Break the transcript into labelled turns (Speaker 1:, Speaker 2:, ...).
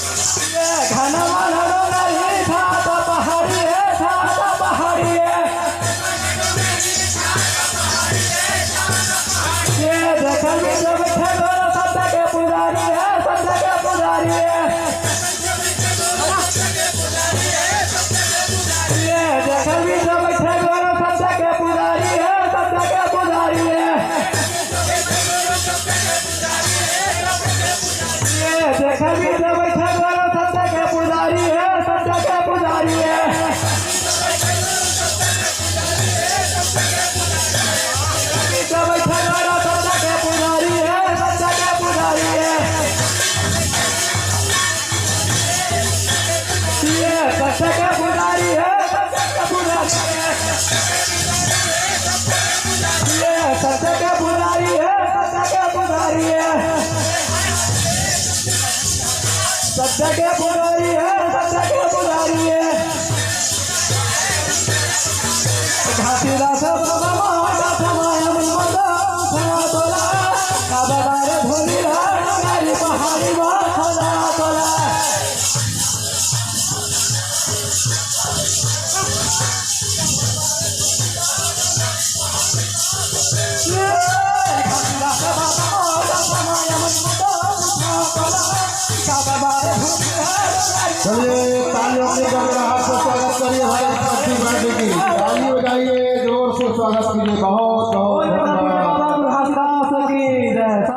Speaker 1: घना मानो नहीं था तो पहाड़ी है, था तो पहाड़ी है। ये देखल भी जो बैठे दोनों सत्ता के पुजारी है, सत्ता के पुजारी है। ये देखल भी जो बैठे दोनों सत्ता के पुजारी है, सत्ता के पुजारी है। ये देखल भी जो बैठे दोनों सत्ता के पुजारी है, सत्ता के पुजारी है। जो बैठे दोनों सत्ता के पुजारी है, सत्ता के पुजारी है। ये सत्ता के पुजारी है, सत्ता के पुजारी है। ये सत्ता के पुजारी है, सत्ता के पुजारी है। सत्ता के पुजारी है, सत्ता के पुजारी है। घाटीदास बाबा माता समाय मनमदा खड़ा तोला काबारे भोली रानी पहाड़ी वा खड़ा तोला। घाटीदास बाबा माता समाय मनमदा खड़ा तोला काबारे भोली रानी।
Speaker 2: चलिए तालियों से गड़गड़ाहट से स्वागत करिए भाई पट्टी बांधने की। ताली बजाइए, जोर से स्वागत कीजिए। बहुत बहुत